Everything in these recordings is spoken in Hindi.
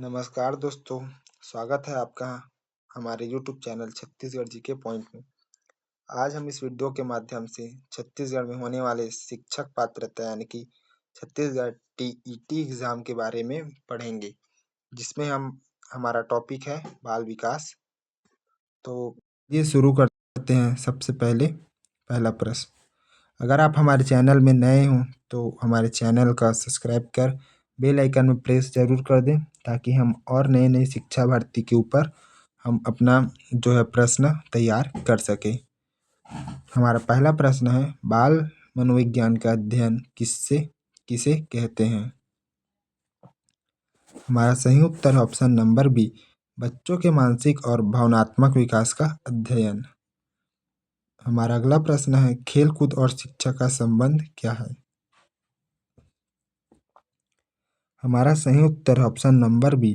नमस्कार दोस्तों, स्वागत है आपका हमारे YouTube channel Chhattisgarh GK point में। आज हम इस वीडियो के माध्यम से छत्तीसगढ़ में होने वाले शिक्षक पात्रता यानी कि छत्तीसगढ़ टीईटी एग्जाम के बारे में पढ़ेंगे, जिसमें हमारा टॉपिक है बाल विकास। तो ये शुरू करते हैं। सबसे पहला प्रश्न, अगर आप हमारे चैनल में नए हों तो हमारे चैनल का सब्सक्राइब कर बेल आइकन में प्रेस जरूर कर दें, ताकि हम और नई शिक्षा भर्ती के ऊपर हम अपना प्रश्न तैयार कर सकें। हमारा पहला प्रश्न है, बाल मनोविज्ञान का अध्ययन किसे कहते हैं? हमारा सही उत्तर है ऑप्शन नंबर बी, बच्चों के मानसिक और भावनात्मक विकास का अध्ययन। हमारा अगला प्रश्न है, खेल कूद और शिक्षा का संबंध क्या है? हमारा सही उत्तर है ऑप्शन नंबर बी,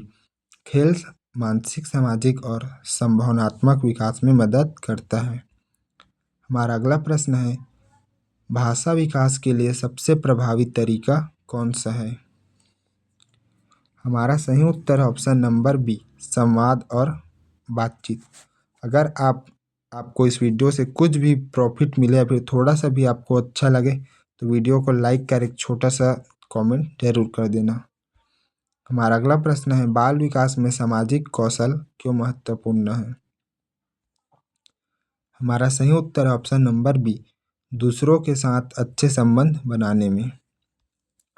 खेल मानसिक, सामाजिक और संभावनात्मक विकास में मदद करता है। हमारा अगला प्रश्न है, भाषा विकास के लिए सबसे प्रभावी तरीका कौन सा है? हमारा सही उत्तर है ऑप्शन नंबर बी, संवाद और बातचीत। अगर आपको इस वीडियो से कुछ भी प्रॉफिट मिले या फिर थोड़ा सा भी आपको अच्छा लगे तो वीडियो को लाइक कर एक छोटा सा कमेंट जरूर कर देना। हमारा अगला प्रश्न है, बाल विकास में सामाजिक कौशल क्यों महत्वपूर्ण है? हमारा सही उत्तर है ऑप्शन नंबर बी, दूसरों के साथ अच्छे संबंध बनाने में।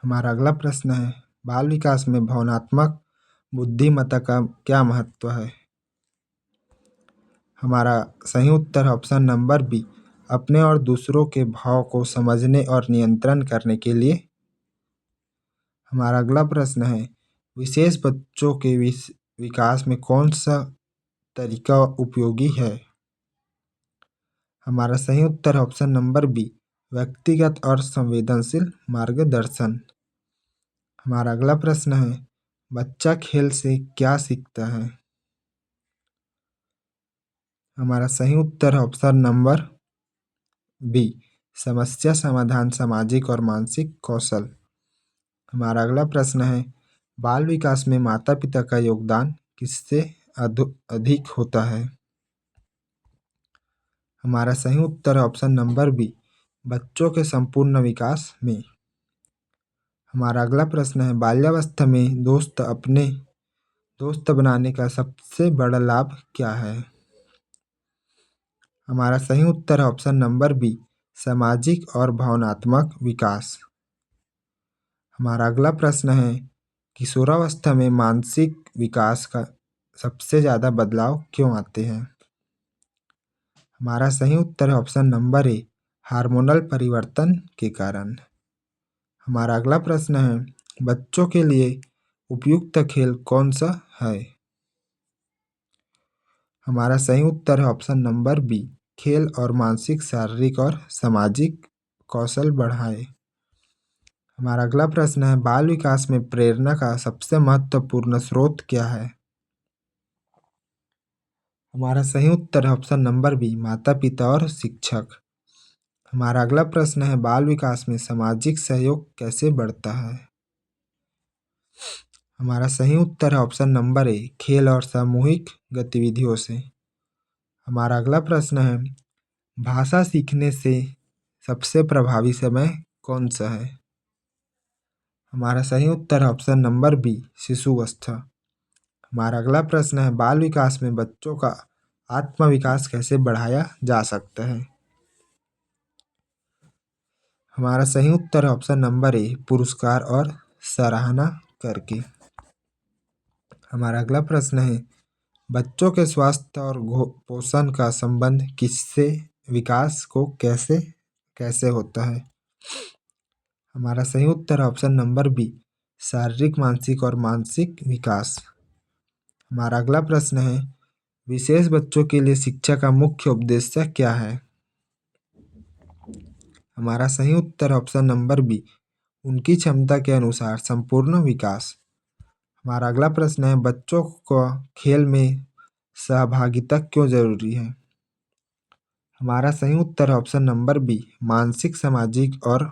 हमारा अगला प्रश्न है, बाल विकास में भावनात्मक बुद्धिमत्ता का क्या महत्व है? हमारा सही उत्तर है ऑप्शन नंबर बी, अपने और दूसरों के भाव को समझने और नियंत्रण करने के लिए। हमारा अगला प्रश्न है, विशेष बच्चों के विकास में कौन सा तरीका उपयोगी है? हमारा सही उत्तर है ऑप्शन नंबर बी, व्यक्तिगत और संवेदनशील मार्गदर्शन। हमारा अगला प्रश्न है, बच्चा खेल से क्या सीखता है? हमारा सही उत्तर है ऑप्शन नंबर बी, समस्या समाधान, सामाजिक और मानसिक कौशल। हमारा अगला प्रश्न है, बाल विकास में माता पिता का योगदान किससे अधिक होता है? हमारा सही उत्तर है ऑप्शन नंबर बी, बच्चों के संपूर्ण विकास में। हमारा अगला प्रश्न है, बाल्यावस्था में दोस्त बनाने का सबसे बड़ा लाभ क्या है? हमारा सही उत्तर है ऑप्शन नंबर बी, सामाजिक और भावनात्मक विकास। हमारा अगला प्रश्न है, किशोरावस्था में मानसिक विकास का सबसे ज़्यादा बदलाव क्यों आते हैं? हमारा सही उत्तर है ऑप्शन नंबर ए, हार्मोनल परिवर्तन के कारण। हमारा अगला प्रश्न है, बच्चों के लिए उपयुक्त खेल कौन सा है? हमारा सही उत्तर है ऑप्शन नंबर बी, खेल और मानसिक, शारीरिक और सामाजिक कौशल बढ़ाए। हमारा अगला प्रश्न है, बाल विकास में प्रेरणा का सबसे महत्वपूर्ण स्रोत क्या है? हमारा सही उत्तर है ऑप्शन नंबर बी, माता पिता और शिक्षक। हमारा अगला प्रश्न है, बाल विकास में सामाजिक सहयोग कैसे बढ़ता है? हमारा सही उत्तर है ऑप्शन नंबर ए, खेल और सामूहिक गतिविधियों से। हमारा अगला प्रश्न है, भाषा सीखने से सबसे प्रभावी समय कौन सा है? हमारा सही उत्तर है ऑप्शन नंबर बी, शिशुअवस्था। हमारा अगला प्रश्न है, बाल विकास में बच्चों का आत्मविकास कैसे बढ़ाया जा सकता है? हमारा सही उत्तर है ऑप्शन नंबर ए, पुरस्कार और सराहना करके। हमारा अगला प्रश्न है, बच्चों के स्वास्थ्य और पोषण का संबंध किससे विकास को कैसे कैसे होता है? हमारा सही उत्तर है ऑप्शन नंबर बी, शारीरिक, मानसिक और मानसिक विकास। हमारा अगला प्रश्न है, विशेष बच्चों के लिए शिक्षा का मुख्य उद्देश्य क्या है? हमारा सही उत्तर है ऑप्शन नंबर बी, उनकी क्षमता के अनुसार संपूर्ण विकास। हमारा अगला प्रश्न है, बच्चों को खेल में सहभागिता क्यों जरूरी है? हमारा सही उत्तर है ऑप्शन नंबर बी, मानसिक, सामाजिक और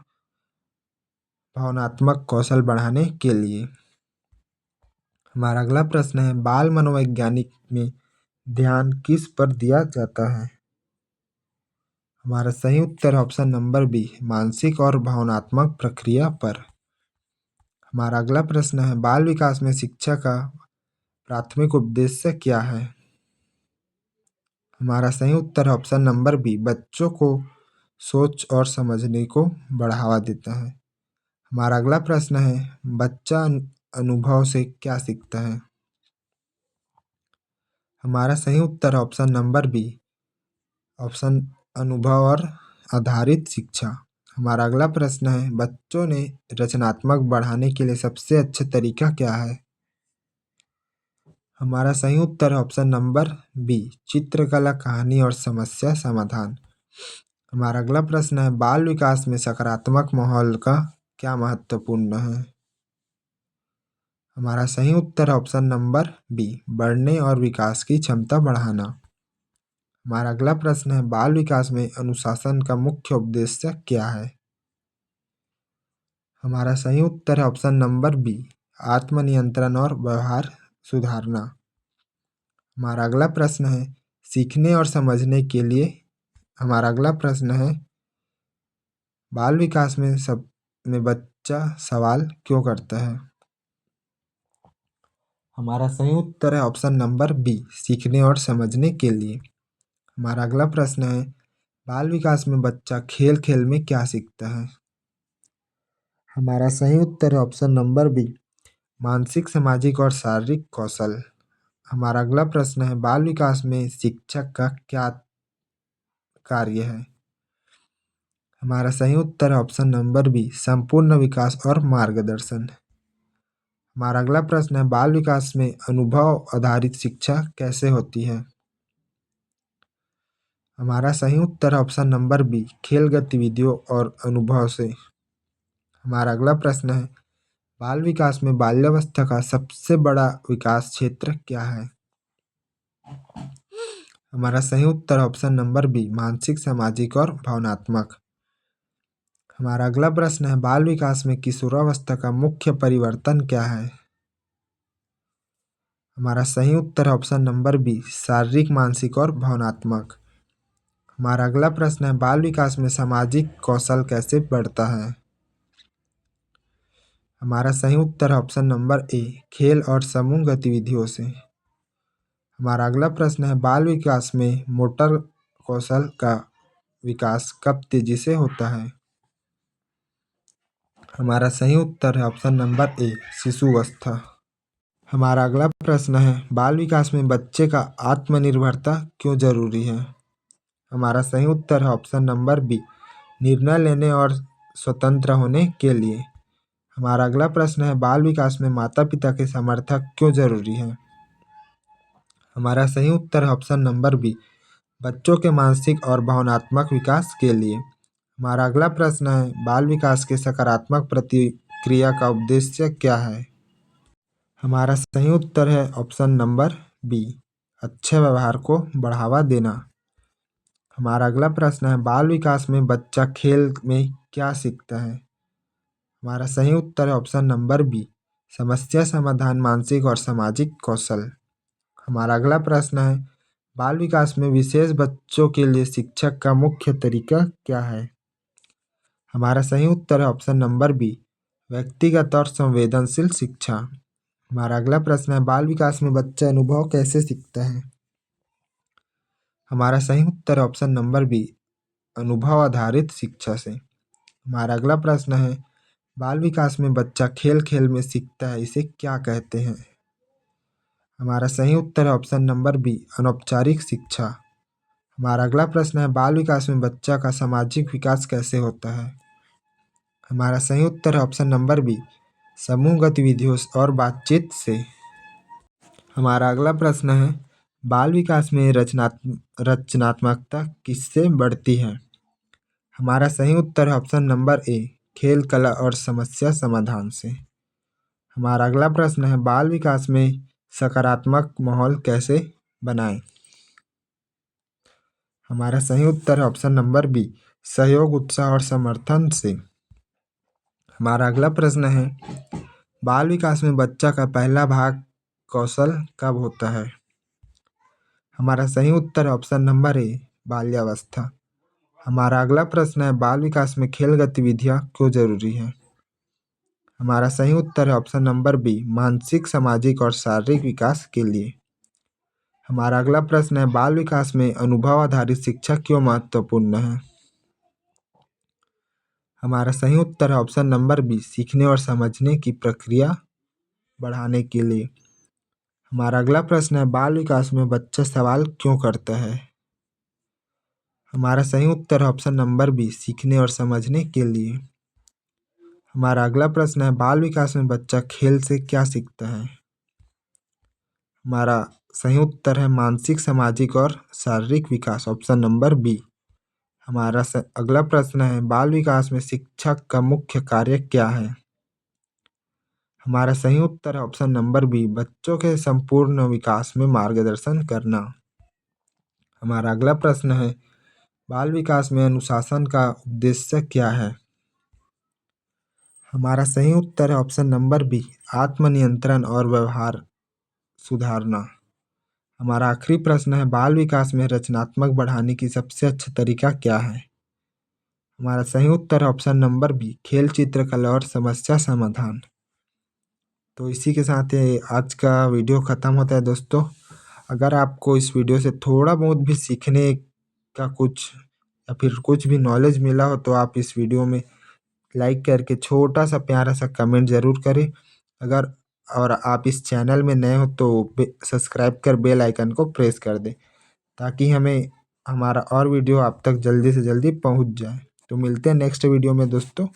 भावनात्मक कौशल बढ़ाने के लिए। हमारा अगला प्रश्न है, बाल मनोवैज्ञानिक में ध्यान किस पर दिया जाता है? हमारा सही उत्तर है ऑप्शन नंबर बी, मानसिक और भावनात्मक प्रक्रिया पर। हमारा अगला प्रश्न है, बाल विकास में शिक्षा का प्राथमिक उद्देश्य क्या है? हमारा सही उत्तर है ऑप्शन नंबर बी, बच्चों को सोच और समझने को बढ़ावा देता है। हमारा अगला प्रश्न है, बच्चा अनुभव से क्या सीखता है? हमारा सही उत्तर है ऑप्शन नंबर बी, ऑप्शन अनुभव और आधारित शिक्षा। हमारा अगला प्रश्न है, बच्चों ने रचनात्मक बढ़ाने के लिए सबसे अच्छा तरीका क्या है? हमारा सही उत्तर है ऑप्शन नंबर बी, चित्रकला, कहानी और समस्या समाधान। हमारा अगला प्रश्न है, बाल विकास में सकारात्मक माहौल का क्या महत्वपूर्ण है? हमारा सही उत्तर है ऑप्शन नंबर बी, बढ़ने और विकास की क्षमता बढ़ाना। हमारा अगला प्रश्न है, बाल विकास में अनुशासन का मुख्य उद्देश्य क्या है? हमारा सही उत्तर है ऑप्शन नंबर बी, आत्मनियंत्रण और व्यवहार सुधारना। हमारा अगला प्रश्न है, सीखने और समझने के लिए। हमारा अगला प्रश्न है, बाल विकास में बच्चा सवाल क्यों करता है? हमारा सही उत्तर है ऑप्शन नंबर बी, सीखने और समझने के लिए। हमारा अगला प्रश्न है, बाल विकास में बच्चा खेल खेल में क्या सीखता है? हमारा सही उत्तर है ऑप्शन नंबर बी, मानसिक, सामाजिक और शारीरिक कौशल। हमारा अगला प्रश्न है, बाल विकास में शिक्षक का क्या कार्य है? हमारा सही उत्तर है ऑप्शन नंबर बी, संपूर्ण विकास और मार्गदर्शन। हमारा अगला प्रश्न है, बाल विकास में अनुभव आधारित शिक्षा कैसे होती है? हमारा सही उत्तर है ऑप्शन नंबर बी, खेल गतिविधियों और अनुभव से। हमारा अगला प्रश्न है, बाल विकास में बाल्यावस्था का सबसे बड़ा विकास क्षेत्र क्या है? हमारा सही उत्तर है ऑप्शन नंबर बी, मानसिक, सामाजिक और भावनात्मक। हमारा अगला प्रश्न है, बाल विकास में किशोरावस्था का मुख्य परिवर्तन क्या है? हमारा सही उत्तर है ऑप्शन नंबर बी, शारीरिक, मानसिक और भावनात्मक। हमारा अगला प्रश्न है, बाल विकास में सामाजिक कौशल कैसे बढ़ता है? हमारा सही उत्तर है ऑप्शन नंबर ए, खेल और समूह गतिविधियों से। हमारा अगला प्रश्न है, बाल विकास में मोटर कौशल का विकास कब तेजी से होता है? हमारा सही उत्तर है ऑप्शन नंबर ए, शिशुअवस्था। हमारा अगला प्रश्न है, बाल विकास में बच्चे का आत्मनिर्भरता क्यों जरूरी है? हमारा सही उत्तर है ऑप्शन नंबर बी, निर्णय लेने और स्वतंत्र होने के लिए। हमारा अगला प्रश्न है, बाल विकास में माता पिता के समर्थक क्यों जरूरी है? हमारा सही उत्तर है ऑप्शन नंबर बी, बच्चों के मानसिक और भावनात्मक विकास के लिए। हमारा अगला प्रश्न है, बाल विकास के सकारात्मक प्रतिक्रिया का उद्देश्य क्या है? हमारा सही उत्तर है ऑप्शन नंबर बी, अच्छे व्यवहार को बढ़ावा देना। हमारा अगला प्रश्न है, बाल विकास में बच्चा खेल में क्या सीखता है? हमारा सही उत्तर है ऑप्शन नंबर बी, समस्या समाधान, मानसिक और सामाजिक कौशल। हमारा अगला प्रश्न है, बाल विकास में विशेष बच्चों के लिए शिक्षक का मुख्य तरीका क्या है? हमारा सही उत्तर है ऑप्शन नंबर बी, व्यक्तिगत और संवेदनशील शिक्षा। हमारा अगला प्रश्न है, बाल विकास में बच्चा अनुभव कैसे सीखता है? हमारा सही उत्तर है ऑप्शन नंबर बी, अनुभव आधारित शिक्षा से। हमारा अगला प्रश्न है, बाल विकास में बच्चा खेल खेल में सीखता है, इसे क्या कहते हैं? हमारा सही उत्तर है ऑप्शन नंबर बी, अनौपचारिक शिक्षा। हमारा अगला प्रश्न है, बाल विकास में बच्चा का सामाजिक विकास कैसे होता है? हमारा सही उत्तर है ऑप्शन नंबर बी, समूह गतिविधियों और बातचीत से। हमारा अगला प्रश्न है, बाल विकास में रचनात्मकता किससे बढ़ती है? हमारा सही उत्तर है ऑप्शन नंबर ए, खेल, कला और समस्या समाधान से। हमारा अगला प्रश्न है, बाल विकास में सकारात्मक माहौल कैसे बनाएं? हमारा सही उत्तर है ऑप्शन नंबर बी, सहयोग, उत्साह और समर्थन से। हमारा अगला प्रश्न है, बाल विकास में बच्चा का पहला भाग कौशल कब होता है? हमारा सही उत्तर है ऑप्शन नंबर ए, बाल्यावस्था। हमारा अगला प्रश्न है, बाल विकास में खेल गतिविधियां क्यों जरूरी है? हमारा सही उत्तर है ऑप्शन नंबर बी, मानसिक, सामाजिक और शारीरिक विकास के लिए। हमारा अगला प्रश्न है, बाल विकास में अनुभव आधारित शिक्षा क्यों महत्वपूर्ण है? हमारा सही उत्तर है ऑप्शन नंबर बी, सीखने और समझने की प्रक्रिया बढ़ाने के लिए। हमारा अगला प्रश्न है, बाल विकास में बच्चा सवाल क्यों करता है? हमारा सही उत्तर है ऑप्शन नंबर बी, सीखने और समझने के लिए। हमारा अगला प्रश्न है, बाल विकास में बच्चा खेल से क्या सीखता है? हमारा सही उत्तर है मानसिक, सामाजिक और शारीरिक विकास, ऑप्शन नंबर बी। हमारा अगला प्रश्न है, बाल विकास में शिक्षक का मुख्य कार्य क्या है? हमारा सही उत्तर है ऑप्शन नंबर बी, बच्चों के संपूर्ण विकास में मार्गदर्शन करना। हमारा अगला प्रश्न है, बाल विकास में अनुशासन का उद्देश्य क्या है? हमारा सही उत्तर है ऑप्शन नंबर बी, आत्मनियंत्रण और व्यवहार सुधारना। हमारा आखिरी प्रश्न है, बाल विकास में रचनात्मक बढ़ाने की सबसे अच्छा तरीका क्या है? हमारा सही उत्तर है ऑप्शन नंबर बी, खेल, चित्रकला और समस्या समाधान। तो इसी के साथ ही आज का वीडियो ख़त्म होता है दोस्तों। अगर आपको इस वीडियो से थोड़ा बहुत भी सीखने का कुछ या फिर कुछ भी नॉलेज मिला हो तो आप इस वीडियो में लाइक करके छोटा सा प्यारा सा कमेंट ज़रूर करें। अगर और आप इस चैनल में नए हो तो सब्सक्राइब कर बेल आइकन को प्रेस कर दें ताकि हमें हमारा और वीडियो आप तक जल्दी से जल्दी पहुंच जाए। तो मिलते हैं नेक्स्ट वीडियो में दोस्तों।